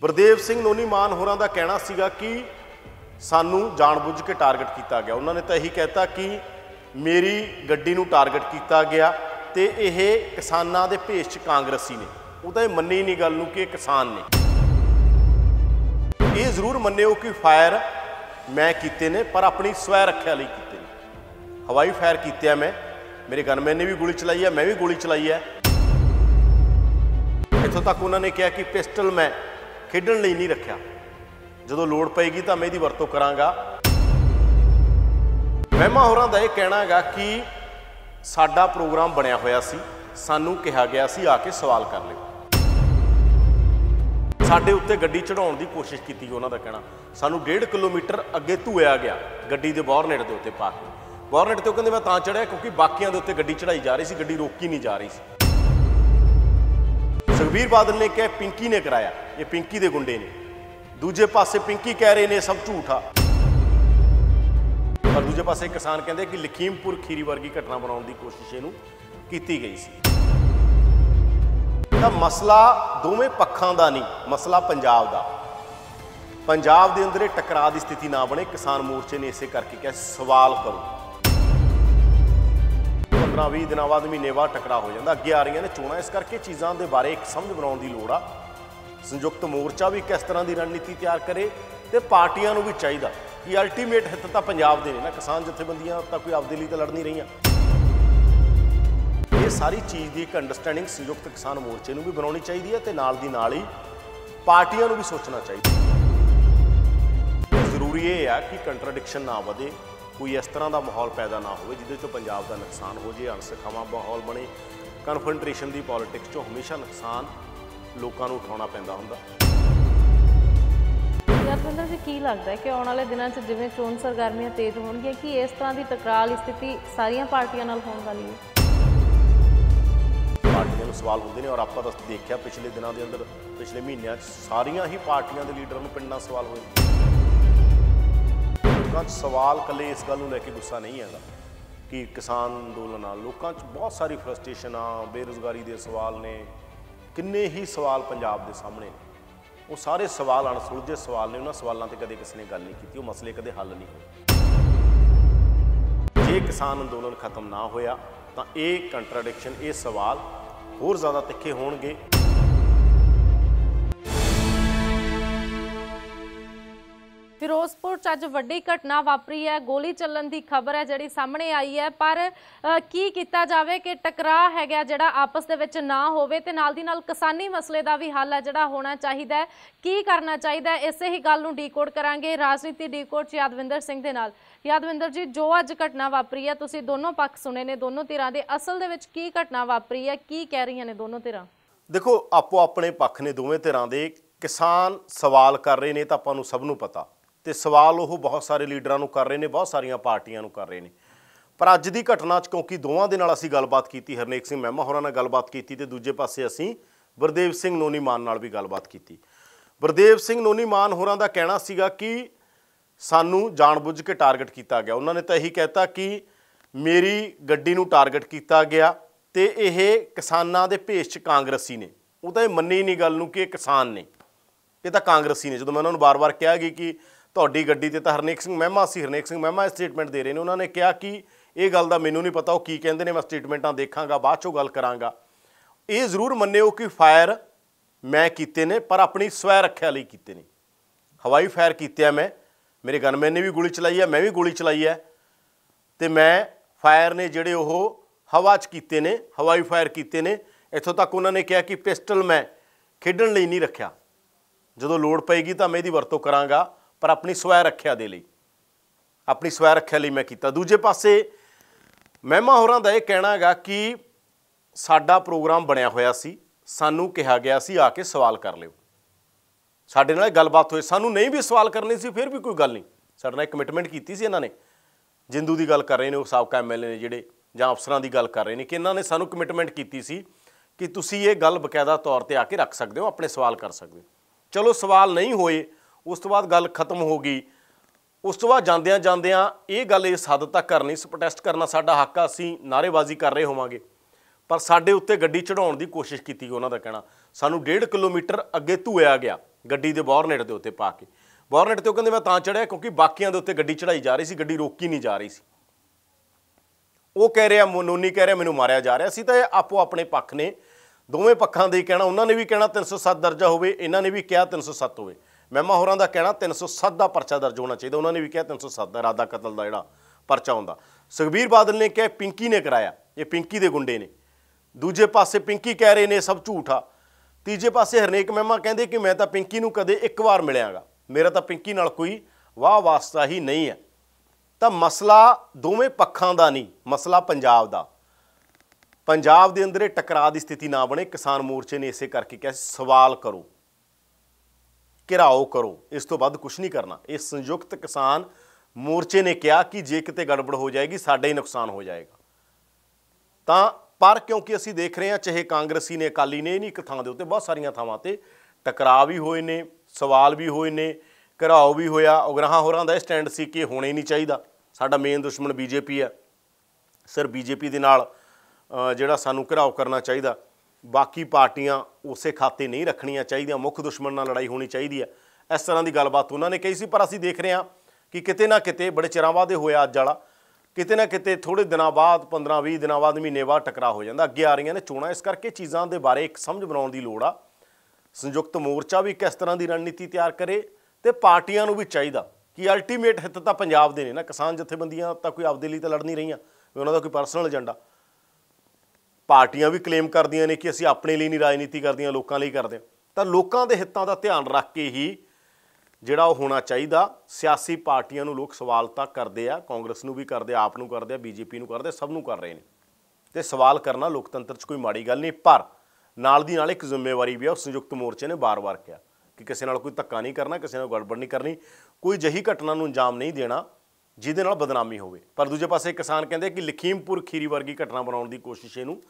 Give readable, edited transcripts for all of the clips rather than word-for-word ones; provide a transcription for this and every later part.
गुरदेव सिंह नोनी मान होरां दा कहना सीगा कि सानू जानबुझ के टारगेट किया गया। उन्होंने तो यही कहता कि मेरी गड्डी नूं टारगेट किया गया तो यह किसानां दे भेष च कांग्रेसी ने। वो तो मन्नी नहीं गल नूं कि किसान ने। ये जरूर मन्निओ कि फायर मैं कीते ने पर अपनी स्वै रक्षा लई कीते ने। हवाई फायर किया मैं, मेरे गनमैन ने भी गोली चलाई है, मैं भी गोली चलाई है। इत्थों तक उन्होंने कहा कि पिस्टल मैं खेडण लई नहीं रखा, जो लोड़ पेगी तो मैं इसकी वरतों करांगा। महिमा होरां दा यह कहना है कि साडा प्रोग्राम बनया होया सी, सानू कहा गया सी आके सवाल कर लिओ। साडे उत्ते गड्डी चढ़ाउण दी कोशिश की, उन्हों का कहना सानू 1.5 किलोमीटर अगे धूया गया गड्डी के बॉरनेट के उत्ते पा के। बॉरनेट तो कहते मैं तां चढ़िया क्योंकि बाकियां दे उत्ते गड्डी चढ़ाई जा रही सी, गड्डी रोकी नहीं जा रही सी। सुखबीर बादल ने कहा पिंकी ने कराया, ये पिंकी दे गुंडे ने। दूजे पासे पिंकी कह रहे ने सब झूठा, पर दूजे पासे किसान कहते कि लखीमपुर खीरी वर्गी घटना बनाने की कोशिश इनू की गई सी। तो मसला दोवें पक्षों का नहीं, मसला पंजाब का। पंजाब के अंदर टकराव की स्थिति ना बने, किसान मोर्चे ने इसे करके कहा सवाल करो। 15-20 दिनों बाद, महीने बाद टकराव हो जाता। अगे आ रही ने चोणां, इस करके चीज़ों के बारे एक समझ बनाने की लोड़ आ। संयुक्त मोर्चा भी किस तरह की रणनीति तैयार करे तो पार्टियां भी चाहिए कि अल्टीमेट हित तो पंजाब के ने ना, किसान जथेबंदियां तो कोई आपदे लिए तो लड़ नहीं रही। ये सारी चीज़ की एक अंडरस्टैंडिंग संयुक्त किसान मोर्चे भी बनानी चाहिए है, तो नाल दी नाल ही पार्टियां भी सोचना चाहिए। जरूरी ये है कि कंट्राडिक्शन ना बढ़े, कोई इस तरह का माहौल पैदा ना हो जिहदे पंजाब का नुकसान हो जाए, अणसुखावा माहौल बने। कन्फरंटेशन की पॉलिटिक्स चो हमेशा नुकसान लोगों को उठाना पैंदा हुंदा। यादविंदर जी की लगता है कि आने वाले दिनों में जिवें चोण सरगर्मियां तेज होणगियां कि इस तरह की टकराव की स्थिति सारियां पार्टियां नाल होण वाली है? पार्टियां नूं सवाल होंदे ने और आपां तां देखिया पिछले दिनों के अंदर, पिछले महीनों सारियां ही पार्टियां के लीडरां नूं पिंडां सवाल होए। लोगों सवाल कले इस गल नूं लैके गुस्सा नहीं है कि किसान अंदोलन आ, लोगों बहुत सारी फ्रस्ट्रेशन आ, बेरोजगारी के सवाल ने, किन्ने ही सवाल पंजाब के सामने ने। वो सारे सवाल अणसुलझे सवाल ने, उन्होंने सवालों से कदे किसी ने गल नहीं की, वो मसले कदे हल नहीं होए। जे किसान अंदोलन खत्म ना होया तो ये कंट्राडिक्शन, ये सवाल होर ज़्यादा तिखे होणगे। फिरोजपुर च अज वड्डी घटना वापरी है, गोली चलन की खबर है जिहड़ी सामने आई है। पर की किया जाए कि टकराव है जिहड़ा आपस दे विच ना होवे ते नाल दी नाल किसानी मसले का भी हल है जिहड़ा होना चाहिए है। की करना चाहिए, इसे ही गल नूं डीकोड करांगे राजनीति डीकोड च यादविंदर सिंह दे नाल। यादविंदर जी, जो अज घटना वापरी है, तुसीं दोनों पक्ष सुने ने, दोनों धिरां दे असल दे विच की घटना वापरी है, की कह रही ने दोनों धिरां? देखो, आपो अपने पक्ष ने दोवें धिरां दे। किसान सवाल कर रहे हैं तो आपां नूं सब नूं पता, तो सवाल वो बहुत सारे लीडरां नूं कर रहे हैं, बहुत सारिया पार्टियां नूं कर रहे हैं। पर अज की घटना क्योंकि दोवां दे नाल असीं गलबात की, हरनेक सिंह महिमा होरां नाल गलबात की, तो दूजे पासे असीं गुरदेव सिंह नोनी मान नाल भी गलबात की। गुरदेव सिंह नोनी मान होरां दा कहना सीगा कि सानू जानबुझ के टारगेट किया गया। उन्होंने तो यही कहता कि मेरी गड्डी नूं टारगेट किया गया तो यह किसानां दे भेष च कांग्रेसी ने। वो तो मन्नी नहीं गल नूं कि किसान ने, ये तो कांग्रेसी ने। जो मैं उन्होंने बार बार कहा गई कि तुहाडी गड्डी ते तां हरनेक सिंह महिमा सी, हरनेक सिंह महिमा स्टेटमेंट दे रहे हैं। उन्होंने कहा कि ये गल दा मैनूं नहीं पता वो की कहंदे ने, मैं स्टेटमेंटां देखांगा, बाद चों गल करांगा। ये जरूर मन्निओ कि फायर मैं कीते ने पर अपनी स्वै रक्षा लई कीते ने। हवाई फायर किया मैं, मेरे गनमैन ने भी गोली चलाई है, मैं भी गोली चलाई है। तो मैं फायर ने जिहड़े वो हवा च कीते ने, हवाई फायर किए ने। इत्थों तक उन्होंने कहा कि पिस्टल मैं खेडण लई नहीं रखा, जो लोड़ पेगी तो मैं इसकी वरतों करांगा, पर अपनी स्वै रक्षा दे लई, अपनी स्वै रक्षा लई मैं कीता। दूजे पासे महिमा होरां दा यह कहना है कि साडा प्रोग्राम बनया होया सी, सानू कहा गया सी आके सवाल कर लिओ। साडे नाल गलबात होई, सानू नहीं भी सवाल करने सी, फिर भी कोई गल नहीं। साडे नाल कमिटमेंट की सी इन्हां ने, जिंदू की गल कर रहे हैं, वो साबका MLA ने जिहड़े जां अफसरां की गल कर रहे हैं कि इन्हां ने सानू कमिटमेंट की सी कि तुसीं ये गल बकायदा तौर पर आके रख सकते हो, अपने सवाल कर सकते हो। चलो सवाल नहीं होए, उस तो बाद गल खत्म हो गई। उस तो बाद जांदियां जांदियां ये गल इस हद तक करनी, प्रोटेस्ट करना साडा हक आ, असीं नारेबाजी कर रहे होवांगे, पर साडे उत्ते गड्डी चढ़ाउण की कोशिश की। उन्हां दा कहना सानू 1.5 किलोमीटर अगे धूया गया ਗੱਡੀ ਦੇ ਬੋਰਨੇਟ ਦੇ ਉੱਤੇ ਪਾ ਕੇ। ਬੋਰਨੇਟ ਤੇ ਉਹ ਕਹਿੰਦੇ ਮੈਂ ਤਾਂ ਚੜਿਆ ਕਿਉਂਕਿ ਬਾਕੀਆਂ ਦੇ ਉੱਤੇ ਗੱਡੀ ਚੜਾਈ ਜਾ ਰਹੀ ਸੀ, ਗੱਡੀ ਰੋਕੀ ਨਹੀਂ ਜਾ ਰਹੀ ਸੀ। ਉਹ ਕਹਿ ਰਿਹਾ, ਨੋਨੀ ਕਹਿ ਰਿਹਾ ਮੈਨੂੰ ਮਾਰਿਆ ਜਾ ਰਿਹਾ ਸੀ। ਤਾਂ ਇਹ ਆਪੋ ਆਪਣੇ ਪੱਖ ਨੇ, ਦੋਵੇਂ ਪੱਖਾਂ ਦੇ ਕਹਿਣਾ, ਉਹਨਾਂ ਨੇ ਵੀ ਕਹਿਣਾ 307 ਦਰਜਾ ਹੋਵੇ, ਇਹਨਾਂ ਨੇ ਵੀ ਕਿਹਾ 307 ਹੋਵੇ। ਮਹਿਮਾ ਹੋਰਾਂ ਦਾ ਕਹਿਣਾ 307 ਦਾ ਪਰਚਾ ਦਰਜ ਹੋਣਾ ਚਾਹੀਦਾ, ਉਹਨਾਂ ਨੇ ਵੀ ਕਿਹਾ 307 ਦਾ ਇਰਾਦਾ ਕਤਲ ਦਾ ਜਿਹੜਾ ਪਰਚਾ ਹੁੰਦਾ। ਸੁਖਬੀਰ ਬਾਦਲ ਨੇ ਕਿਹਾ ਪਿੰਕੀ ਨੇ ਕਰਾਇਆ, ਇਹ ਪਿੰਕੀ ਦੇ ਗੁੰਡੇ ਨੇ। ਦੂਜੇ ਪਾਸੇ ਪਿੰਕੀ ਕਹਿ ਰਹੇ ਨੇ ਸਭ ਝੂਠ ਆ। ਤੀਜੇ ਪਾਸੇ ਹਰਨੇਕ ਮਹਿਮਾ ਕਹਿੰਦੇ ਕਿ ਮੈਂ ਤਾਂ ਪਿੰਕੀ ਨੂੰ ਕਦੇ ਇੱਕ ਵਾਰ ਮਿਲਿਆਗਾ, ਮੇਰਾ ਤਾਂ ਪਿੰਕੀ ਨਾਲ ਕੋਈ ਵਾਹ ਵਾਸਤਾ ਹੀ ਨਹੀਂ ਹੈ। ਤਾਂ ਮਸਲਾ ਦੋਵੇਂ ਪੱਖਾਂ ਦਾ ਨਹੀਂ, ਮਸਲਾ ਪੰਜਾਬ ਦਾ। ਪੰਜਾਬ ਦੇ ਅੰਦਰ ਇਹ ਟਕਰਾਅ ਦੀ ਸਥਿਤੀ ਨਾ ਬਣੇ। ਕਿਸਾਨ ਮੋਰਚੇ ਨੇ ਇਸੇ ਕਰਕੇ ਕਿਹਾ ਸਵਾਲ ਕਰੋ, ਘਿਰਾਓ ਕਰੋ, ਇਸ ਤੋਂ ਵੱਧ ਕੁਝ ਨਹੀਂ ਕਰਨਾ। ਇਹ ਸੰਯੁਕਤ ਕਿਸਾਨ ਮੋਰਚੇ ਨੇ ਕਿਹਾ ਕਿ ਜੇ ਕਿਤੇ ਗੜਬੜ ਹੋ ਜਾਏਗੀ ਸਾਡਾ ਹੀ ਨੁਕਸਾਨ ਹੋ ਜਾਏਗਾ। ਤਾਂ ਪਰ ਕਿਉਂਕਿ ਅਸੀਂ ਦੇਖ ਰਹੇ ਹਾਂ ਚਾਹੇ ਕਾਂਗਰਸੀ ਨੇ, ਅਕਾਲੀ ਨੇ, ਨਹੀਂ ਇੱਕ ਥਾਂ ਦੇ ਉੱਤੇ ਬਹੁਤ ਸਾਰੀਆਂ ਥਾਵਾਂ ਤੇ ਟਕਰਾਅ ਵੀ ਹੋਏ ਨੇ, ਸਵਾਲ ਵੀ ਹੋਏ ਨੇ, ਘਿਰਾਓ ਵੀ ਹੋਇਆ। ਉਗਰਾਹਾਂ ਹੋਰਾਂ ਦਾ ਇਹ ਸਟੈਂਡ ਸੀ ਕਿ ਹੋਣਾ ਹੀ ਨਹੀਂ ਚਾਹੀਦਾ, ਸਾਡਾ ਮੇਨ ਦੁਸ਼ਮਣ ਬੀਜੇਪੀ ਹੈ, ਸਿਰ ਬੀਜੇਪੀ ਦੇ ਨਾਲ ਜਿਹੜਾ ਸਾਨੂੰ ਘਿਰਾਓ ਕਰਨਾ ਚਾਹੀਦਾ, ਬਾਕੀ ਪਾਰਟੀਆਂ ਉਸੇ ਖਾਤੇ ਨਹੀਂ ਰੱਖਣੀਆਂ ਚਾਹੀਦੀਆਂ, ਮੁੱਖ ਦੁਸ਼ਮਣ ਨਾਲ ਲੜਾਈ ਹੋਣੀ ਚਾਹੀਦੀ ਹੈ। ਇਸ ਤਰ੍ਹਾਂ ਦੀ ਗੱਲਬਾਤ ਉਹਨਾਂ ਨੇ ਕਹੀ ਸੀ। ਪਰ ਅਸੀਂ ਦੇਖ ਰਹੇ ਹਾਂ ਕਿ ਕਿਤੇ ਨਾ ਕਿਤੇ ਬੜੇ ਚਿਰਾਂ ਬਾਅਦ ਇਹ ਹੋਇਆ ਅੱਜ ਵਾਲਾ, ਕਿਤੇ ਨਾ ਕਿਤੇ ਥੋੜ੍ਹੇ ਦਿਨਾਂ ਬਾਅਦ, 15-20 ਦਿਨਾਂ ਬਾਅਦ, ਮਹੀਨੇ ਬਾਅਦ ਟਕਰਾਅ ਹੋ ਜਾਂਦਾ। ਅੱਗੇ ਆ ਰਹੀਆਂ ਨੇ ਚੋਣਾਂ, ਇਸ ਕਰਕੇ ਚੀਜ਼ਾਂ ਦੇ ਬਾਰੇ ਇੱਕ ਸਮਝ ਬਣਾਉਣ ਦੀ ਲੋੜ ਆ। ਸੰਯੁਕਤ ਮੋਰਚਾ ਵੀ ਕਿਸ ਤਰ੍ਹਾਂ ਦੀ ਰਣਨੀਤੀ ਤਿਆਰ ਕਰੇ ਤੇ ਪਾਰਟੀਆਂ ਨੂੰ ਵੀ ਚਾਹੀਦਾ ਕਿ ਅਲਟੀਮੇਟ ਹਿੱਤ ਤਾਂ ਪੰਜਾਬ ਦੇ ਨੇ ਨਾ। ਕਿਸਾਨ ਜਥੇਬੰਦੀਆਂ ਤਾਂ ਕੋਈ ਆਪਦੇ ਲਈ ਤਾਂ ਲੜ ਨਹੀਂ ਰਹੀਆਂ, ਉਹਨਾਂ ਦਾ ਕੋਈ ਪਰਸਨਲ ਏਜੰਡਾ। ਪਾਰਟੀਆਂ ਵੀ ਕਲੇਮ ਕਰਦੀਆਂ ਨੇ ਕਿ ਅਸੀਂ ਆਪਣੇ ਲਈ ਨਹੀਂ ਰਾਜਨੀਤੀ ਕਰਦੀਆਂ, ਲੋਕਾਂ ਲਈ ਕਰਦੇ ਹਾਂ। ਤਾਂ ਲੋਕਾਂ ਦੇ ਹਿੱਤਾਂ ਦਾ ਧਿਆਨ ਰੱਖ ਕੇ ਹੀ ਜਿਹੜਾ ਉਹ ਹੋਣਾ ਚਾਹੀਦਾ। ਸਿਆਸੀ ਪਾਰਟੀਆਂ ਨੂੰ ਲੋਕ ਸਵਾਲ ਤਾਂ ਕਰਦੇ ਆ, ਕਾਂਗਰਸ ਨੂੰ ਵੀ ਕਰਦੇ, ਆਪ ਨੂੰ ਕਰਦੇ ਆ, ਬੀਜੇਪੀ ਨੂੰ ਕਰਦੇ, ਸਭ ਨੂੰ ਕਰ ਰਹੇ ਨੇ। ਤੇ ਸਵਾਲ ਕਰਨਾ ਲੋਕਤੰਤਰ 'ਚ ਕੋਈ ਮਾੜੀ ਗੱਲ ਨਹੀਂ। ਪਰ ਨਾਲ ਦੀ ਨਾਲ ਇੱਕ ਜ਼ਿੰਮੇਵਾਰੀ ਵੀ ਆ। ਸੰਯੁਕਤ ਮੋਰਚੇ ਨੇ ਬਾਰ-ਬਾਰ ਕਿਹਾ ਕਿ ਕਿਸੇ ਨਾਲ ਕੋਈ ਧੱਕਾ ਨਹੀਂ ਕਰਨਾ, ਕਿਸੇ ਨਾਲ ਗੜਬੜ ਨਹੀਂ ਕਰਨੀ, ਕੋਈ ਅਜਿਹੀ ਘਟਨਾ ਨੂੰ ਅੰਜਾਮ ਨਹੀਂ ਦੇਣਾ ਜਿਹਦੇ ਨਾਲ ਬਦਨਾਮੀ ਹੋਵੇ। ਪਰ ਦੂਜੇ ਪਾਸੇ ਕਿਸਾਨ ਕਹਿੰਦੇ ਕਿ ਲਖੀਮਪੁਰ ਖੀਰੀ ਵਰਗੀ ਘਟਨਾ ਬਣਾਉਣ ਦੀ ਕੋਸ਼ਿਸ਼ ਇਹਨੂੰ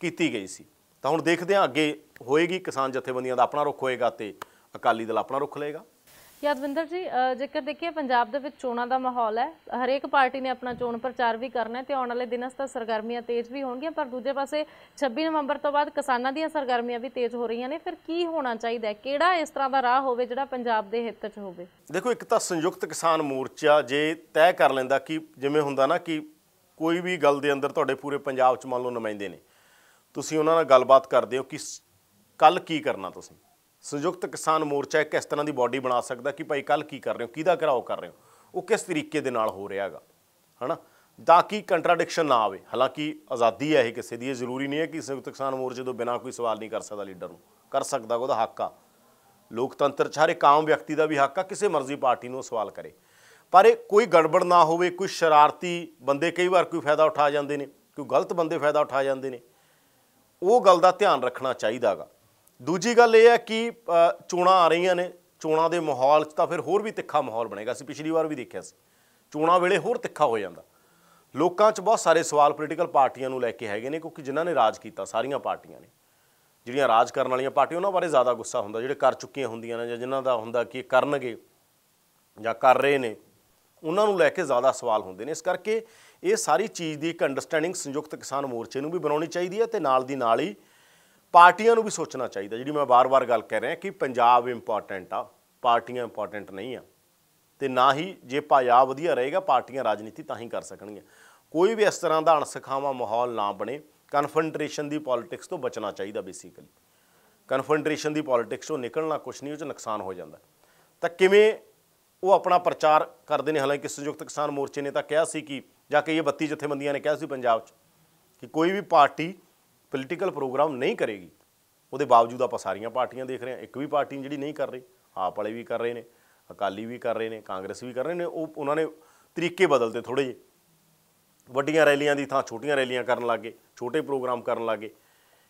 ਕੀਤੀ ਗਈ ਸੀ। ਤਾਂ ਹੁਣ ਦੇਖਦੇ ਹਾਂ ਅੱਗੇ ਹੋਏਗੀ। ਕਿਸਾਨ ਜਥੇਬੰਦੀਆਂ ਦਾ ਆਪਣਾ ਰੁਖ ਹੋਏਗਾ ਤੇ ਅਕਾਲੀ ਦਲ ਆਪਣਾ ਰੁਖ ਲਏਗਾ। ਯਾਦਵਿੰਦਰ ਜੀ, ਜੇਕਰ ਦੇਖੀਏ ਪੰਜਾਬ ਦੇ ਵਿੱਚ ਚੋਣਾਂ ਦਾ ਮਾਹੌਲ ਹੈ, ਹਰੇਕ ਪਾਰਟੀ ਨੇ ਆਪਣਾ ਚੋਣ ਪ੍ਰਚਾਰ ਵੀ ਕਰਨਾ ਤੇ ਆਉਣ ਵਾਲੇ ਦਿਨਾਂ 'ਚ ਤਾਂ ਸਰਗਰਮੀਆਂ ਤੇਜ਼ ਵੀ ਹੋਣਗੀਆਂ। ਪਰ ਦੂਜੇ ਪਾਸੇ 26 ਨਵੰਬਰ ਤੋਂ ਬਾਅਦ ਕਿਸਾਨਾਂ ਦੀਆਂ ਸਰਗਰਮੀਆਂ ਵੀ ਤੇਜ਼ ਹੋ ਰਹੀਆਂ ਨੇ। ਫਿਰ ਕੀ ਹੋਣਾ ਚਾਹੀਦਾ, ਕਿਹੜਾ ਇਸ ਤਰ੍ਹਾਂ ਦਾ ਰਾਹ ਹੋਵੇ ਜਿਹੜਾ ਪੰਜਾਬ ਦੇ ਹਿੱਤ 'ਚ ਹੋਵੇ? ਦੇਖੋ, ਇੱਕ ਤਾਂ ਸੰਯੁਕਤ ਕਿਸਾਨ ਮੋਰਚਾ ਜੇ ਤੈਅ ਕਰ ਲੈਂਦਾ ਕਿ ਜਿਵੇਂ ਹੁੰਦਾ ਨਾ ਕਿ ਕੋਈ ਵੀ ਗੱਲ ਦੇ ਅੰਦਰ ਤੁਹਾਡੇ ਪੂਰੇ ਪੰਜਾਬ 'ਚ ਮੰਨ ਲਓ ਨੁਮਾਇੰਦੇ ਨੇ, ਤੁਸੀਂ ਉਹਨਾਂ ਨਾਲ ਗੱਲਬਾਤ ਕਰਦੇ ਹੋ ਕਿ ਕੱਲ੍ਹ ਕੀ ਕਰਨਾ। ਤੁਸੀਂ ਸੰਯੁਕਤ ਕਿਸਾਨ ਮੋਰਚਾ ਇੱਕ ਇਸ ਤਰ੍ਹਾਂ ਦੀ ਬਾਡੀ ਬਣਾ ਸਕਦਾ ਕਿ ਭਾਈ ਕੱਲ੍ਹ ਕੀ ਕਰ ਰਹੇ ਹੋ, ਕਿਹਦਾ ਘਿਰਾਓ ਕਰ ਰਹੇ ਹੋ, ਉਹ ਕਿਸ ਤਰੀਕੇ ਦੇ ਨਾਲ ਹੋ ਰਿਹਾ ਹੈਗਾ, ਹੈ ਨਾ, ਤਾਂ ਕਿ ਕੰਟਰਾਡਿਕਸ਼ਨ ਨਾ ਆਵੇ। ਹਾਲਾਂਕਿ ਆਜ਼ਾਦੀ ਹੈ ਇਹ ਕਿਸੇ ਦੀ, ਇਹ ਜ਼ਰੂਰੀ ਨਹੀਂ ਹੈ ਕਿ ਸੰਯੁਕਤ ਕਿਸਾਨ ਮੋਰਚੇ ਤੋਂ ਬਿਨਾਂ ਕੋਈ ਸਵਾਲ ਨਹੀਂ ਕਰ ਸਕਦਾ ਲੀਡਰ ਨੂੰ, ਕਰ ਸਕਦਾ, ਉਹਦਾ ਹੱਕ ਆ। ਲੋਕਤੰਤਰ 'ਚ ਹਰ ਇੱਕ ਆਮ ਵਿਅਕਤੀ ਦਾ ਵੀ ਹੱਕ ਆ ਕਿਸੇ ਮਰਜ਼ੀ ਪਾਰਟੀ ਨੂੰ ਸਵਾਲ ਕਰੇ। ਪਰ ਇਹ ਕੋਈ ਗੜਬੜ ਨਾ ਹੋਵੇ। ਕੋਈ ਸ਼ਰਾਰਤੀ ਬੰਦੇ ਕਈ ਵਾਰ ਕੋਈ ਫਾਇਦਾ ਉਠਾ ਜਾਂਦੇ ਨੇ, ਕੋਈ ਗਲਤ ਬੰਦੇ ਫਾਇਦਾ ਉਠਾ ਜਾਂਦੇ ਨੇ, ਉਹ ਗੱਲ ਦਾ ਧਿਆਨ ਰੱਖਣਾ ਚਾਹੀਦਾ ਗਾ। ਦੂਜੀ ਗੱਲ ਇਹ ਹੈ ਕਿ ਚੋਣਾਂ ਆ ਰਹੀਆਂ ਨੇ, ਚੋਣਾਂ ਦੇ ਮਾਹੌਲ 'ਚ ਤਾਂ ਫਿਰ ਹੋਰ ਵੀ ਤਿੱਖਾ ਮਾਹੌਲ ਬਣੇਗਾ। ਅਸੀਂ ਪਿਛਲੀ ਵਾਰ ਵੀ ਦੇਖਿਆ ਸੀ, ਚੋਣਾਂ ਵੇਲੇ ਹੋਰ ਤਿੱਖਾ ਹੋ ਜਾਂਦਾ। ਲੋਕਾਂ 'ਚ ਬਹੁਤ ਸਾਰੇ ਸਵਾਲ ਪੋਲੀਟੀਕਲ ਪਾਰਟੀਆਂ ਨੂੰ ਲੈ ਕੇ ਹੈਗੇ ਨੇ, ਕਿਉਂਕਿ ਜਿਨ੍ਹਾਂ ਨੇ ਰਾਜ ਕੀਤਾ, ਸਾਰੀਆਂ ਪਾਰਟੀਆਂ ਨੇ, ਜਿਹੜੀਆਂ ਰਾਜ ਕਰਨ ਵਾਲੀਆਂ ਪਾਰਟੀਆਂ, ਉਹਨਾਂ ਬਾਰੇ ਜ਼ਿਆਦਾ ਗੁੱਸਾ ਹੁੰਦਾ। ਜਿਹੜੇ ਕਰ ਚੁੱਕੀਆਂ ਹੁੰਦੀਆਂ ਨੇ ਜਾਂ ਜਿਨ੍ਹਾਂ ਦਾ ਹੁੰਦਾ ਕਿ ਕਰਨਗੇ ਜਾਂ ਕਰ ਰਹੇ ਨੇ, ਉਹਨਾਂ ਨੂੰ ਲੈ ਕੇ ਜ਼ਿਆਦਾ ਸਵਾਲ ਹੁੰਦੇ ਨੇ। ਇਸ ਕਰਕੇ ਇਹ ਸਾਰੀ ਚੀਜ਼ ਦੀ ਇੱਕ ਅੰਡਰਸਟੈਂਡਿੰਗ ਸੰਯੁਕਤ ਕਿਸਾਨ ਮੋਰਚੇ ਨੂੰ ਵੀ ਬਣਾਉਣੀ ਚਾਹੀਦੀ ਹੈ ਤੇ ਨਾਲ ਦੀ ਨਾਲ ਹੀ ਪਾਰਟੀਆਂ ਨੂੰ ਵੀ ਸੋਚਣਾ ਚਾਹੀਦਾ। ਜਿਹੜੀ ਮੈਂ ਵਾਰ-ਵਾਰ ਗੱਲ ਕਰ ਰਿਹਾ ਕਿ ਪੰਜਾਬ ਇੰਪੋਰਟੈਂਟ ਆ, ਪਾਰਟੀਆਂ ਇੰਪੋਰਟੈਂਟ ਨਹੀਂ ਆ। ਤੇ ਨਾ ਹੀ ਜੇ ਪੰਜਾਬ ਵਧੀਆ ਰਹੇਗਾ, ਪਾਰਟੀਆਂ ਰਾਜਨੀਤੀ ਤਾਂ ਹੀ ਕਰ ਸਕਣਗੀਆਂ। ਕੋਈ ਵੀ ਇਸ ਤਰ੍ਹਾਂ ਦਾ ਅਣਸਖਾਵਾਂ ਮਾਹੌਲ ਨਾ ਬਣੇ। ਕਨਫਰੰਟਰੇਸ਼ਨ ਦੀ ਪੋਲਿਟਿਕਸ ਤੋਂ ਬਚਣਾ ਚਾਹੀਦਾ। ਬੇਸਿਕਲੀ ਕਨਫਰੰਟਰੇਸ਼ਨ ਦੀ ਪੋਲਿਟਿਕਸ ਤੋਂ ਨਿਕਲਣਾ ਕੁਛ ਨਹੀਂ, ਉਹ 'ਚ ਨੁਕਸਾਨ ਹੋ ਜਾਂਦਾ। ਤਾਂ ਕਿਵੇਂ ਉਹ ਆਪਣਾ ਪ੍ਰਚਾਰ ਕਰਦੇ ਨੇ। ਹਾਲਾਂਕਿ ਸੰਯੁਕਤ ਕਿਸਾਨ ਮੋਰਚੇ ਨੇ ਤਾਂ ਕਿਹਾ ਸੀ ਕਿ ਜਾਂ ਕਿ ਇਹ 32 ਜਥੇਬੰਦੀਆਂ ਨੇ ਕਿਹਾ ਸੀ ਪੰਜਾਬ 'ਚ ਕਿ ਕੋਈ ਵੀ ਪਾਰਟੀ ਪੋਲੀਟੀਕਲ ਪ੍ਰੋਗਰਾਮ ਨਹੀਂ ਕਰੇਗੀ। ਉਹਦੇ ਬਾਵਜੂਦ ਆਪਾਂ ਸਾਰੀਆਂ ਪਾਰਟੀਆਂ ਦੇਖ ਰਹੇ ਹਾਂ, ਇੱਕ ਵੀ ਪਾਰਟੀ ਜਿਹੜੀ ਨਹੀਂ ਕਰ ਰਹੀ। ਆਪ ਵਾਲੇ ਵੀ ਕਰ ਰਹੇ ਨੇ, ਅਕਾਲੀ ਵੀ ਕਰ ਰਹੇ ਨੇ, ਕਾਂਗਰਸ ਵੀ ਕਰ ਰਹੇ ਨੇ। ਉਹਨਾਂ ਨੇ ਤਰੀਕੇ ਬਦਲਦੇ ਥੋੜ੍ਹੇ ਜਿਹੇ। ਵੱਡੀਆਂ ਰੈਲੀਆਂ ਦੀ ਥਾਂ ਛੋਟੀਆਂ ਰੈਲੀਆਂ ਕਰਨ ਲੱਗ ਗਏ, ਛੋਟੇ ਪ੍ਰੋਗਰਾਮ ਕਰਨ ਲੱਗ ਗਏ।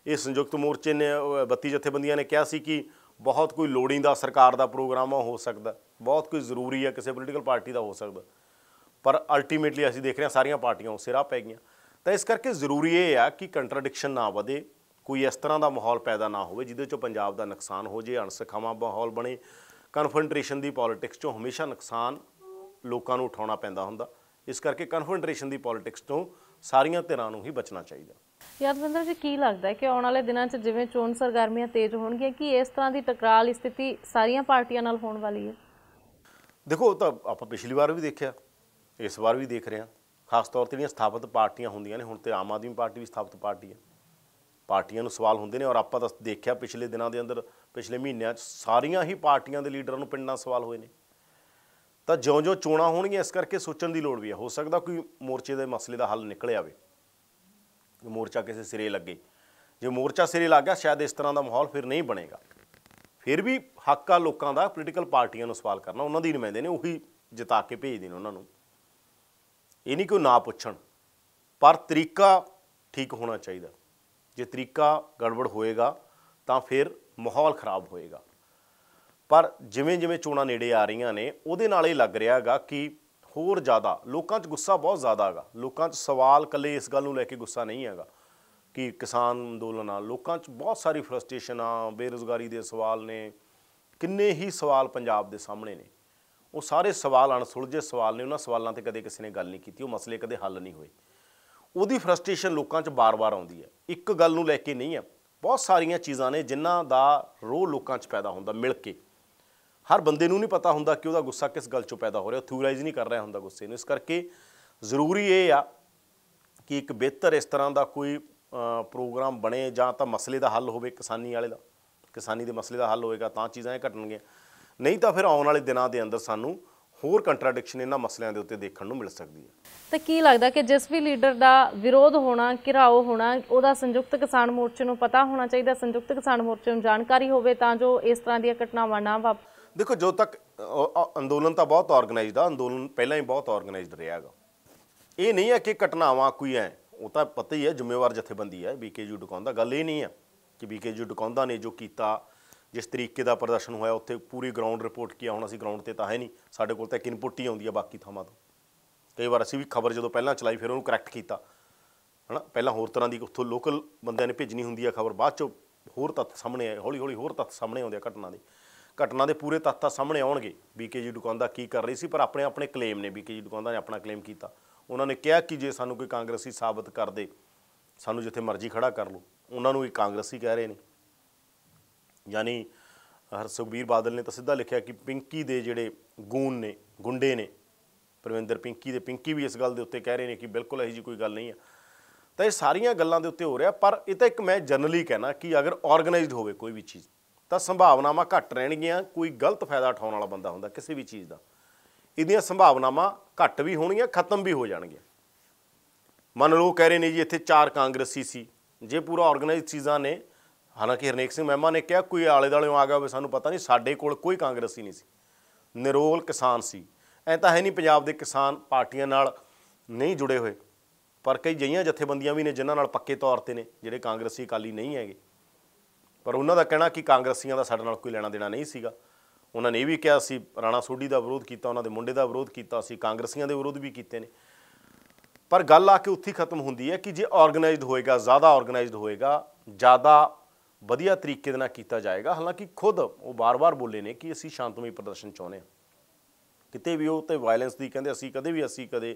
ਇਹ ਸੰਯੁਕਤ ਮੋਰਚੇ ਨੇ 32 ਜਥੇਬੰਦੀਆਂ ਨੇ ਕਿਹਾ ਸੀ ਕਿ ਬਹੁਤ ਕੋਈ ਲੋੜੀਂਦਾ ਸਰਕਾਰ ਦਾ ਪ੍ਰੋਗਰਾਮ ਹੋ ਸਕਦਾ, ਬਹੁਤ ਕੋਈ ਜ਼ਰੂਰੀ ਹੈ ਕਿਸੇ ਪੋਲੀਟੀਕਲ ਪਾਰਟੀ ਦਾ ਹੋ ਸਕਦਾ। ਪਰ ਅਲਟੀਮੇਟਲੀ ਅਸੀਂ ਦੇਖ ਰਹੇ ਹਾਂ ਸਾਰੀਆਂ ਪਾਰਟੀਆਂ ਉਸੇ ਰਾਹ ਪੈ ਗਈਆਂ। ਤਾਂ ਇਸ ਕਰਕੇ ਜ਼ਰੂਰੀ ਇਹ ਆ ਕਿ ਕੰਟਰਾਡਿਕਸ਼ਨ ਨਾ ਵਧੇ, ਕੋਈ ਇਸ ਤਰ੍ਹਾਂ ਦਾ ਮਾਹੌਲ ਪੈਦਾ ਨਾ ਹੋਵੇ ਜਿਹਦੇ 'ਚੋਂ ਪੰਜਾਬ ਦਾ ਨੁਕਸਾਨ ਹੋ ਜੇ, ਅਣਸਖਾਵਾਂ ਮਾਹੌਲ ਬਣੇ। ਕਨਫਰੰਟਰੇਸ਼ਨ ਦੀ ਪੋਲਿਟਿਕਸ 'ਚੋਂ ਹਮੇਸ਼ਾ ਨੁਕਸਾਨ ਲੋਕਾਂ ਨੂੰ ਉਠਾਉਣਾ ਪੈਂਦਾ ਹੁੰਦਾ। ਇਸ ਕਰਕੇ ਕਨਫਰੰਟਰੇਸ਼ਨ ਦੀ ਪੋਲਿਟਿਕਸ ਤੋਂ ਸਾਰੀਆਂ ਧਿਰਾਂ ਨੂੰ ਹੀ ਬਚਣਾ ਚਾਹੀਦਾ। ਯਾਦਵਿੰਦਰ ਜੀ, ਕੀ ਲੱਗਦਾ ਹੈ ਕਿ ਆਉਣ ਵਾਲੇ ਦਿਨਾਂ 'ਚ ਜਿਵੇਂ ਚੋਣ ਸਰਗਰਮੀਆਂ ਤੇਜ਼ ਹੋਣਗੀਆਂ, ਕੀ ਇਸ ਤਰ੍ਹਾਂ ਦੀ ਟਕਰਾਅ ਵਾਲੀ ਸਥਿਤੀ ਸਾਰੀਆਂ ਪਾਰਟੀਆਂ ਨਾਲ ਹੋਣ ਵਾਲੀ ਹੈ? ਦੇਖੋ, ਉਹ ਤਾਂ ਆਪਾਂ ਪਿਛਲੀ ਵਾਰ ਵੀ ਦੇਖਿਆ, ਇਸ ਵਾਰ ਵੀ ਦੇਖ ਰਹੇ ਹਾਂ। ਖਾਸ ਤੌਰ 'ਤੇ ਜਿਹੜੀਆਂ ਸਥਾਪਿਤ ਪਾਰਟੀਆਂ ਹੁੰਦੀਆਂ ਨੇ, ਹੁਣ ਤੇ ਆਮ ਆਦਮੀ ਪਾਰਟੀ ਵੀ ਸਥਾਪਿਤ ਪਾਰਟੀ ਹੈ, ਪਾਰਟੀਆਂ ਨੂੰ ਸਵਾਲ ਹੁੰਦੇ ਨੇ। ਔਰ ਆਪਾਂ ਤਾਂ ਦੇਖਿਆ ਪਿਛਲੇ ਦਿਨਾਂ ਦੇ ਅੰਦਰ, ਪਿਛਲੇ ਮਹੀਨਿਆਂ 'ਚ ਸਾਰੀਆਂ ਹੀ ਪਾਰਟੀਆਂ ਦੇ ਲੀਡਰਾਂ ਨੂੰ ਪਿੰਡਾਂ ਸਵਾਲ ਹੋਏ ਨੇ। ਤਾਂ ਜਿਉਂ-ਜਿਉਂ ਚੋਣਾਂ ਹੋਣਗੀਆਂ, ਇਸ ਕਰਕੇ ਸੋਚਣ ਦੀ ਲੋੜ ਵੀ ਹੈ। ਹੋ ਸਕਦਾ ਕੋਈ ਮੋਰਚੇ ਦੇ ਮਸਲੇ ਦਾ ਹੱਲ ਨਿਕਲ ਆਵੇ, ਮੋਰਚਾ ਕਿਸੇ ਸਿਰੇ ਲੱਗੇ। ਜੇ ਮੋਰਚਾ ਸਿਰੇ ਲੱਗ ਗਿਆ, ਸ਼ਾਇਦ ਇਸ ਤਰ੍ਹਾਂ ਦਾ ਮਾਹੌਲ ਫਿਰ ਨਹੀਂ ਬਣੇਗਾ। ਫਿਰ ਵੀ ਹੱਕ ਆ ਲੋਕਾਂ ਦਾ ਪੋਲੀਟੀਕਲ ਪਾਰਟੀਆਂ ਨੂੰ ਸਵਾਲ ਕਰਨਾ, ਉਹਨਾਂ ਦੀ ਨੁਮਾਇੰਦੇ ਨੇ, ਉਹੀ ਜਿਤਾ ਕੇ ਭੇਜਦੇ ਨੇ ਉਹਨਾਂ ਨੂੰ। ਇਹ ਨਹੀਂ ਕਿ ਉਹ ਨਾ ਪੁੱਛਣ, ਪਰ ਤਰੀਕਾ ਠੀਕ ਹੋਣਾ ਚਾਹੀਦਾ। ਜੇ ਤਰੀਕਾ ਗੜਬੜ ਹੋਏਗਾ ਤਾਂ ਫਿਰ ਮਾਹੌਲ ਖਰਾਬ ਹੋਏਗਾ। ਪਰ ਜਿਵੇਂ ਜਿਵੇਂ ਚੋਣਾਂ ਨੇੜੇ ਆ ਰਹੀਆਂ ਨੇ, ਉਹਦੇ ਨਾਲ ਇਹ ਲੱਗ ਰਿਹਾ ਹੈਗਾ ਕਿ ਹੋਰ ਜ਼ਿਆਦਾ ਲੋਕਾਂ 'ਚ ਗੁੱਸਾ ਬਹੁਤ ਜ਼ਿਆਦਾ ਹੈਗਾ। ਲੋਕਾਂ 'ਚ ਸਵਾਲ ਇਕੱਲੇ ਇਸ ਗੱਲ ਨੂੰ ਲੈ ਕੇ ਗੁੱਸਾ ਨਹੀਂ ਹੈਗਾ ਕਿ ਕਿਸਾਨ ਅੰਦੋਲਨ ਨਾਲ, ਲੋਕਾਂ 'ਚ ਬਹੁਤ ਸਾਰੀ ਫਰਸਟ੍ਰੇਸ਼ਨ ਆ, ਬੇਰੁਜ਼ਗਾਰੀ ਦੇ ਸਵਾਲ ਨੇ, ਕਿੰਨੇ ਹੀ ਸਵਾਲ ਪੰਜਾਬ ਦੇ ਸਾਹਮਣੇ ਨੇ। ਉਹ ਸਾਰੇ ਸਵਾਲ ਅਣਸੁਲਝੇ ਸਵਾਲ ਨੇ, ਉਹਨਾਂ ਸਵਾਲਾਂ 'ਤੇ ਕਦੇ ਕਿਸੇ ਨੇ ਗੱਲ ਨਹੀਂ ਕੀਤੀ, ਉਹ ਮਸਲੇ ਕਦੇ ਹੱਲ ਨਹੀਂ ਹੋਏ। ਉਹਦੀ ਫਰਸਟ੍ਰੇਸ਼ਨ ਲੋਕਾਂ 'ਚ ਬਾਰ-ਬਾਰ ਆਉਂਦੀ ਹੈ। ਇੱਕ ਗੱਲ ਨੂੰ ਲੈ ਕੇ ਨਹੀਂ ਹੈ, ਬਹੁਤ ਸਾਰੀਆਂ ਚੀਜ਼ਾਂ ਨੇ ਜਿਨ੍ਹਾਂ ਦਾ ਰੋਹ ਲੋਕਾਂ 'ਚ ਪੈਦਾ ਹੁੰਦਾ ਮਿਲ ਕੇ। ਹਰ ਬੰਦੇ ਨੂੰ ਨਹੀਂ ਪਤਾ ਹੁੰਦਾ ਕਿ ਉਹਦਾ ਗੁੱਸਾ ਕਿਸ ਗੱਲ 'ਚੋਂ ਪੈਦਾ ਹੋ ਰਿਹਾ, ਉਹ ਥਿਊਰਾਈਜ਼ ਨਹੀਂ ਕਰ ਰਿਹਾ ਹੁੰਦਾ ਗੁੱਸੇ ਨੂੰ। ਇਸ ਕਰਕੇ ਜ਼ਰੂਰੀ ਇਹ ਆ ਕਿ ਇੱਕ ਬਿਹਤਰ ਇਸ ਤਰ੍ਹਾਂ ਦਾ ਕੋਈ ਪ੍ਰੋਗਰਾਮ ਬਣੇ, ਜਾਂ ਤਾਂ ਮਸਲੇ ਦਾ ਹੱਲ ਹੋਵੇ ਕਿਸਾਨੀ ਵਾਲੇ ਦਾ, ਕਿਸਾਨੀ ਦੇ ਮਸਲੇ ਦਾ ਹੱਲ ਹੋਏਗਾ ਤਾਂ ਚੀਜ਼ਾਂ ਇਹ ਘਟਣਗੀਆਂ। ਨਹੀਂ ਤਾਂ ਫਿਰ ਆਉਣ ਵਾਲੇ ਦਿਨਾਂ ਦੇ ਅੰਦਰ ਸਾਨੂੰ ਹੋਰ ਕੰਟਰਾਡਿਕਸ਼ਨ ਇਹਨਾਂ ਮਸਲਿਆਂ ਦੇ ਉੱਤੇ ਦੇਖਣ ਨੂੰ ਮਿਲ ਸਕਦੀ ਹੈ। ਤਾਂ ਕੀ ਲੱਗਦਾ ਕਿ ਜਿਸ ਵੀ ਲੀਡਰ ਦਾ ਵਿਰੋਧ ਹੋਣਾ, ਘਿਰਾਓ ਹੋਣਾ, ਉਹਦਾ ਸੰਯੁਕਤ ਕਿਸਾਨ ਮੋਰਚੇ ਨੂੰ ਪਤਾ ਹੋਣਾ ਚਾਹੀਦਾ, ਸੰਯੁਕਤ ਕਿਸਾਨ ਮੋਰਚੇ ਨੂੰ ਜਾਣਕਾਰੀ ਹੋਵੇ, ਤਾਂ ਜੋ ਇਸ ਤਰ੍ਹਾਂ ਦੀਆਂ ਘਟਨਾਵਾਂ ਨਾ ਵਾਪਰਨ? ਦੇਖੋ, ਜਦੋਂ ਤੱਕ ਅੰਦੋਲਨ ਤਾਂ ਬਹੁਤ ਆਰਗੇਨਾਈਜ਼ਡ ਆ, ਅੰਦੋਲਨ ਪਹਿਲਾਂ ਹੀ ਬਹੁਤ ਆਰਗੇਨਾਈਜ਼ਡ ਰਿਹਾ ਹੈਗਾ। ਇਹ ਨਹੀਂ ਹੈ ਕਿ ਘਟਨਾਵਾਂ ਕੋਈ ਹੈ, ਉਹ ਤਾਂ ਪਤਾ ਹੀ ਹੈ ਜ਼ਿੰਮੇਵਾਰ ਜਥੇਬੰਦੀ ਹੈ BKG ਡਕੌਂਦਾ। ਗੱਲ ਇਹ ਨਹੀਂ ਹੈ ਕਿ BKG ਡਕੌਂਦਾ ਨੇ ਜੋ ਕੀਤਾ, ਜਿਸ ਤਰੀਕੇ ਦਾ ਪ੍ਰਦਰਸ਼ਨ ਹੋਇਆ, ਉੱਥੇ ਪੂਰੀ ਗਰਾਊਂਡ ਰਿਪੋਰਟ ਕੀ ਆ। ਹੁਣ ਅਸੀਂ ਗਰਾਊਂਡ 'ਤੇ ਤਾਂ ਹੈ ਨਹੀਂ, ਸਾਡੇ ਕੋਲ ਤਾਂ ਇੱਕ ਇਨਪੁੱਟ ਹੀ ਆਉਂਦੀ ਹੈ ਬਾਕੀ ਥਾਵਾਂ ਤੋਂ। ਕਈ ਵਾਰ ਅਸੀਂ ਵੀ ਖਬਰ ਜਦੋਂ ਪਹਿਲਾਂ ਚਲਾਈ, ਫਿਰ ਉਹਨੂੰ ਕਰੈਕਟ ਕੀਤਾ, ਹੈ ਨਾ। ਪਹਿਲਾਂ ਹੋਰ ਤਰ੍ਹਾਂ ਦੀ ਉੱਥੋਂ ਲੋਕਲ ਬੰਦਿਆਂ ਨੇ ਭੇਜਣੀ ਹੁੰਦੀ ਹੈ ਖਬਰ, ਬਾਅਦ 'ਚੋਂ ਹੋਰ ਤੱਥ ਸਾਹਮਣੇ ਆਏ, ਹੌਲੀ ਹੌਲੀ ਹੋਰ ਤੱਥ ਸਾਹਮਣੇ ਆਉਂਦੇ ਆ ਘਟਨਾ ਦੇ ਪੂਰੇ ਤੱਥ ਸਾਹਮਣੇ ਆਉਣਗੇ। BKG ਡਕੌਂਦਾ ਕੀ ਕਰ ਰਹੀ ਸੀ, ਪਰ ਆਪਣੇ ਆਪਣੇ ਕਲੇਮ ਨੇ, BKG ਡਕੌਂਦਾ ਨੇ ਆਪਣਾ ਕਲੇਮ ਕੀਤਾ। ਉਹਨਾਂ ਨੇ ਕਿਹਾ ਕਿ ਜੇ ਸਾਨੂੰ ਕੋਈ ਕਾਂਗਰਸੀ ਸਾਬਤ ਕਰ ਦੇ, ਸਾਨੂੰ ਜਿੱਥੇ ਮਰਜ਼ੀ ਖੜਾ ਕਰ ਲਓ। ਉਹਨਾਂ ਨੂੰ ਇਹ ਕਾਂਗਰਸੀ ਕਹਿ ਰਹੇ ਨੇ। ਯਾਨੀ ਸੁਖਬੀਰ ਬਾਦਲ ਨੇ ਤਾਂ ਸਿੱਧਾ ਲਿਖਿਆ ਕਿ ਪਿੰਕੀ ਦੇ ਜਿਹੜੇ ਗੂਨ ਨੇ, ਗੁੰਡੇ ਨੇ, ਪਰਵਿੰਦਰ ਪਿੰਕੀ ਦੇ, ਪਿੰਕੀ ਵੀ ਇਸ ਗੱਲ ਦੇ ਉੱਤੇ ਕਹਿ ਰਹੇ ਨੇ ਕਿ ਬਿਲਕੁਲ ਇਹੋ ਜਿਹੀ ਕੋਈ ਗੱਲ ਨਹੀਂ ਹੈ। ਤਾਂ ਇਹ ਸਾਰੀਆਂ ਗੱਲਾਂ ਦੇ ਉੱਤੇ ਹੋ ਰਿਹਾ। ਪਰ ਇਹ ਤਾਂ ਇੱਕ ਮੈਂ ਜਨਰਲੀ ਕਹਿਣਾ ਕਿ ਅਗਰ ਆਰਗੇਨਾਈਜ਼ਡ ਹੋਵੇ ਕੋਈ ਵੀ ਚੀਜ਼, ਤਾਂ ਸੰਭਾਵਨਾਵਾਂ ਘੱਟ ਰਹਿਣਗੀਆਂ। ਕੋਈ ਗਲਤ ਫਾਇਦਾ ਉਠਾਉਣ ਵਾਲਾ ਬੰਦਾ ਹੁੰਦਾ ਕਿਸੇ ਵੀ ਚੀਜ਼ ਦਾ, ਇਹਦੀਆਂ ਸੰਭਾਵਨਾਵਾਂ ਘੱਟ ਵੀ ਹੋਣਗੀਆਂ, ਖਤਮ ਵੀ ਹੋ ਜਾਣਗੀਆਂ। ਮੰਨ ਲਓ ਕਹਿ ਰਹੇ ਨੇ ਜੀ ਇੱਥੇ 4 ਕਾਂਗਰਸੀ ਸੀ। ਜੇ ਪੂਰਾ ਆਰਗੇਨਾਈਜ਼ਡ ਚੀਜ਼ਾਂ ਨੇ, ਹਾਲਾਂਕਿ ਹਰਨੇਕ ਸਿੰਘ ਮਹਿਮਾ ਨੇ ਕਿਹਾ ਕੋਈ ਆਲੇ ਦੁਆਲੇ ਆ ਗਿਆ ਹੋਵੇ, ਸਾਨੂੰ ਪਤਾ ਨਹੀਂ, ਸਾਡੇ ਕੋਲ ਕੋਈ ਕਾਂਗਰਸੀ ਨਹੀਂ ਸੀ, ਨਿਰੋਲ ਕਿਸਾਨ ਸੀ। ਐਂ ਤਾਂ ਹੈ ਨਹੀਂ ਪੰਜਾਬ ਦੇ ਕਿਸਾਨ ਪਾਰਟੀਆਂ ਨਾਲ ਨਹੀਂ ਜੁੜੇ ਹੋਏ, ਪਰ ਕਈ ਜਿਹੀਆਂ ਜਥੇਬੰਦੀਆਂ ਵੀ ਨੇ ਜਿਨ੍ਹਾਂ ਨਾਲ ਪੱਕੇ ਤੌਰ 'ਤੇ ਨੇ, ਜਿਹੜੇ ਕਾਂਗਰਸੀ ਅਕਾਲੀ ਨਹੀਂ ਹੈਗੇ। ਪਰ ਉਹਨਾਂ ਦਾ ਕਹਿਣਾ ਕਿ ਕਾਂਗਰਸੀਆਂ ਦਾ ਸਾਡੇ ਨਾਲ ਕੋਈ ਲੈਣਾ ਦੇਣਾ ਨਹੀਂ ਸੀਗਾ। ਉਹਨਾਂ ਨੇ ਇਹ ਵੀ ਕਿਹਾ ਅਸੀਂ ਰਾਣਾ ਸੋਢੀ ਦਾ ਵਿਰੋਧ ਕੀਤਾ, ਉਹਨਾਂ ਦੇ ਮੁੰਡੇ ਦਾ ਵਿਰੋਧ ਕੀਤਾ, ਅਸੀਂ ਕਾਂਗਰਸੀਆਂ ਦੇ ਵਿਰੋਧ ਵੀ ਕੀਤੇ ਨੇ। ਪਰ ਗੱਲ ਆ ਕੇ ਉੱਥੇ ਖਤਮ ਹੁੰਦੀ ਹੈ ਕਿ ਜੇ ਆਰਗੇਨਾਈਜ਼ਡ ਹੋਏਗਾ, ਜ਼ਿਆਦਾ ਆਰਗੇਨਾਈਜ਼ਡ ਹੋਏਗਾ, ਜ਼ਿਆਦਾ ਵਧੀਆ ਤਰੀਕੇ ਦੇ ਨਾਲ ਕੀਤਾ ਜਾਏਗਾ। ਹਾਲਾਂਕਿ ਖੁਦ ਉਹ ਬਾਰ-ਬਾਰ ਬੋਲੇ ਨੇ ਕਿ ਅਸੀਂ ਸ਼ਾਂਤਮਈ ਪ੍ਰਦਰਸ਼ਨ ਚਾਹੁੰਦੇ ਹਾਂ, ਕਿਤੇ ਵੀ ਉਹ ਤੇ ਵਾਇਲੈਂਸ ਦੀ ਕਹਿੰਦੇ ਅਸੀਂ ਕਦੇ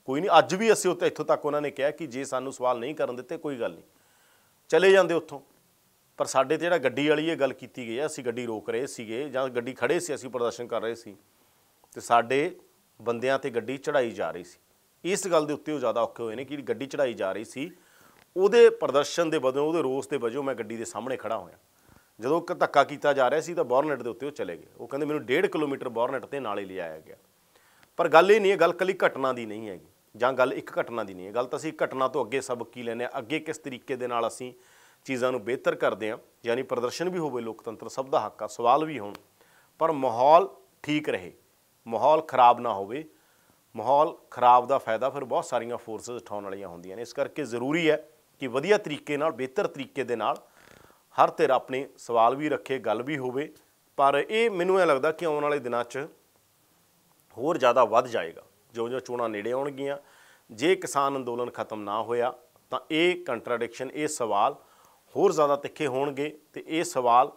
ਕੋਈ ਨਹੀਂ। ਅੱਜ ਵੀ ਅਸੀਂ ਉੱਥੇ ਇੱਥੋਂ ਤੱਕ ਉਹਨਾਂ ਨੇ ਕਿਹਾ ਕਿ ਜੇ ਸਾਨੂੰ ਸਵਾਲ ਨਹੀਂ ਕਰਨ ਦਿੱਤੇ ਕੋਈ ਗੱਲ ਨਹੀਂ, ਚਲੇ ਜਾਂਦੇ ਉੱਥੋਂ। ਪਰ ਸਾਡੇ 'ਤੇ ਜਿਹੜਾ ਗੱਡੀ ਵਾਲੀ ਇਹ ਗੱਲ ਕੀਤੀ ਗਈ ਹੈ, ਅਸੀਂ ਗੱਡੀ ਰੋਕ ਰਹੇ ਸੀਗੇ ਜਾਂ ਗੱਡੀ ਖੜੇ ਸੀ, ਅਸੀਂ ਪ੍ਰਦਰਸ਼ਨ ਕਰ ਰਹੇ ਸੀ, ਅਤੇ ਸਾਡੇ ਬੰਦਿਆਂ 'ਤੇ ਗੱਡੀ ਚੜ੍ਹਾਈ ਜਾ ਰਹੀ ਸੀ। ਇਸ ਗੱਲ ਦੇ ਉੱਤੇ ਉਹ ਜ਼ਿਆਦਾ ਔਖੇ ਹੋਏ ਨੇ ਕਿ ਗੱਡੀ ਚੜ੍ਹਾਈ ਜਾ ਰਹੀ ਸੀ, ਉਹਦੇ ਪ੍ਰਦਰਸ਼ਨ ਦੇ ਵਜੋਂ, ਉਹਦੇ ਰੋਸ ਦੇ ਵਜੋਂ ਮੈਂ ਗੱਡੀ ਦੇ ਸਾਹਮਣੇ ਖੜਾ ਹੋਇਆ। ਜਦੋਂ ਇੱਕ ਧੱਕਾ ਕੀਤਾ ਜਾ ਰਿਹਾ ਸੀ ਤਾਂ ਬੋਰਨਟ ਦੇ ਉੱਤੇ ਉਹ ਚਲੇ ਗਏ। ਉਹ ਕਹਿੰਦੇ ਮੈਨੂੰ 1.5 ਕਿਲੋਮੀਟਰ ਬੋਰਨਟ 'ਤੇ ਨਾਲ ਹੀ ਲਿਆਇਆ ਗਿਆ। ਪਰ ਗੱਲ ਇਹ ਨਹੀਂ ਹੈ, ਗੱਲ ਇਕੱਲੀ ਘਟਨਾ ਦੀ ਨਹੀਂ ਹੈਗੀ, ਜਾਂ ਗੱਲ ਇੱਕ ਘਟਨਾ ਦੀ ਨਹੀਂ ਹੈ। ਗੱਲ ਤਾਂ ਅਸੀਂ ਘਟਨਾ ਤੋਂ ਅੱਗੇ ਸਬਕ ਕੀ ਲੈਂਦੇ ਹਾਂ, ਅੱਗੇ ਕਿਸ ਤਰੀਕੇ ਦੇ ਨਾਲ ਅਸੀਂ ਚੀਜ਼ਾਂ ਨੂੰ ਬਿਹਤਰ ਕਰਦੇ ਹਾਂ। ਯਾਨੀ ਪ੍ਰਦਰਸ਼ਨ ਵੀ ਹੋਵੇ, ਲੋਕਤੰਤਰ ਸਭ ਦਾ ਹੱਕ ਆ, ਸਵਾਲ ਵੀ ਹੋਣ, ਪਰ ਮਾਹੌਲ ਠੀਕ ਰਹੇ, ਮਾਹੌਲ ਖਰਾਬ ਨਾ ਹੋਵੇ। ਮਾਹੌਲ ਖਰਾਬ ਦਾ ਫਾਇਦਾ ਫਿਰ ਬਹੁਤ ਸਾਰੀਆਂ ਫੋਰਸਸ ਉਠਾਉਣ ਵਾਲੀਆਂ ਹੁੰਦੀਆਂ ਨੇ। ਇਸ ਕਰਕੇ ਜ਼ਰੂਰੀ ਹੈ ਕਿ ਵਧੀਆ ਤਰੀਕੇ ਨਾਲ, ਬਿਹਤਰ ਤਰੀਕੇ ਦੇ ਨਾਲ ਹਰ ਧਿਰ ਆਪਣੇ ਸਵਾਲ ਵੀ ਰੱਖੇ, ਗੱਲ ਵੀ ਹੋਵੇ। ਪਰ ਇਹ ਮੈਨੂੰ ਇਹ ਲੱਗਦਾ ਕਿ ਆਉਣ ਵਾਲੇ ਦਿਨਾਂ 'ਚ ਹੋਰ ਜ਼ਿਆਦਾ ਵੱਧ ਜਾਏਗਾ ਜਿਉਂ-ਜਿਉਂ ਚੋਣਾਂ ਨੇੜੇ ਆਉਣਗੀਆਂ। ਜੇ ਕਿਸਾਨ ਅੰਦੋਲਨ ਖਤਮ ਨਾ ਹੋਇਆ ਤਾਂ ਇਹ ਕੰਟਰਾਡਿਕਸ਼ਨ, ਇਹ ਸਵਾਲ ਹੋਰ ਜ਼ਿਆਦਾ ਤਿੱਖੇ ਹੋਣਗੇ। ਅਤੇ ਇਹ ਸਵਾਲ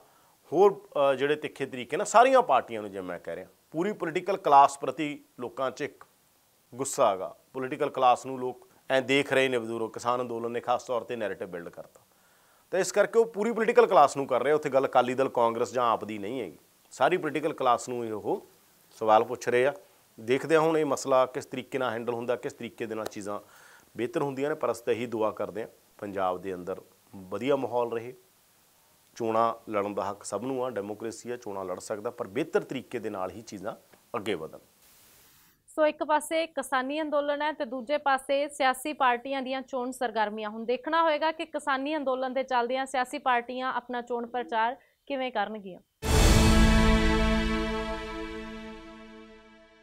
ਹੋਰ ਜਿਹੜੇ ਤਿੱਖੇ ਤਰੀਕੇ ਨਾਲ ਸਾਰੀਆਂ ਪਾਰਟੀਆਂ ਨੂੰ, ਜਿਵੇਂ ਮੈਂ ਕਹਿ ਰਿਹਾ, ਪੂਰੀ ਪੋਲੀਟੀਕਲ ਕਲਾਸ ਪ੍ਰਤੀ ਲੋਕਾਂ 'ਚ ਇੱਕ ਗੁੱਸਾ ਹੈਗਾ। ਪੋਲੀਟੀਕਲ ਕਲਾਸ ਨੂੰ ਲੋਕ ਐ ਦੇਖ ਰਹੇ ਨੇ ਬਜ਼ੁਰਗ। ਕਿਸਾਨ ਅੰਦੋਲਨ ਨੇ ਖਾਸ ਤੌਰ ਤੇ ਨੈਰੇਟਿਵ ਬਿਲਡ ਕਰਤਾ, ਤਾਂ ਇਸ ਕਰਕੇ ਉਹ ਪੂਰੀ ਪੋਲੀਟੀਕਲ ਕਲਾਸ ਨੂੰ ਕਰ ਰਹੇ। ਉੱਥੇ ਗੱਲ ਅਕਾਲੀ ਦਲ, ਕਾਂਗਰਸ ਜਾਂ ਆਪ ਦੀ ਨਹੀਂ ਹੈਗੀ, ਸਾਰੀ ਪੋਲੀਟੀਕਲ ਕਲਾਸ ਨੂੰ ਉਹ ਸਵਾਲ ਪੁੱਛ ਰਹੇ ਆ। ਦੇਖਦੇ ਹਾਂ ਹੁਣ ਇਹ ਮਸਲਾ ਕਿਸ ਤਰੀਕੇ ਨਾਲ ਹੈਂਡਲ ਹੁੰਦਾ, ਕਿਸ ਤਰੀਕੇ ਦੇ ਨਾਲ ਚੀਜ਼ਾਂ ਬਿਹਤਰ ਹੁੰਦੀਆਂ ਨੇ। ਪਰ ਅਸੀਂ ਤਾਂ ਇਹੀ ਦੁਆ ਕਰਦੇ ਹਾਂ ਪੰਜਾਬ ਦੇ ਅੰਦਰ ਵਧੀਆ ਮਾਹੌਲ ਰਹੇ। ਚੋਣਾਂ ਲੜਨ ਦਾ ਹੱਕ ਸਭ ਨੂੰ ਆ, ਡੈਮੋਕ੍ਰੇਸੀ ਆ, ਚੋਣਾਂ ਲੜ ਸਕਦਾ, ਪਰ ਬਿਹਤਰ ਤਰੀਕੇ ਦੇ ਨਾਲ ਹੀ ਚੀਜ਼ਾਂ ਅੱਗੇ ਵਧਣ। ਸੋ ਇੱਕ ਪਾਸੇ ਕਿਸਾਨੀ ਅੰਦੋਲਨ ਹੈ ਤੇ ਦੂਜੇ ਪਾਸੇ ਸਿਆਸੀ ਪਾਰਟੀਆਂ ਦੀਆਂ ਚੋਣ ਸਰਗਰਮੀਆਂ। ਹੁਣ ਦੇਖਣਾ ਹੋਏਗਾ ਕਿ ਕਿਸਾਨੀ ਅੰਦੋਲਨ ਦੇ ਚੱਲਦਿਆਂ ਸਿਆਸੀ ਪਾਰਟੀਆਂ ਆਪਣਾ ਚੋਣ ਪ੍ਰਚਾਰ ਕਿਵੇਂ ਕਰਨਗੀਆਂ।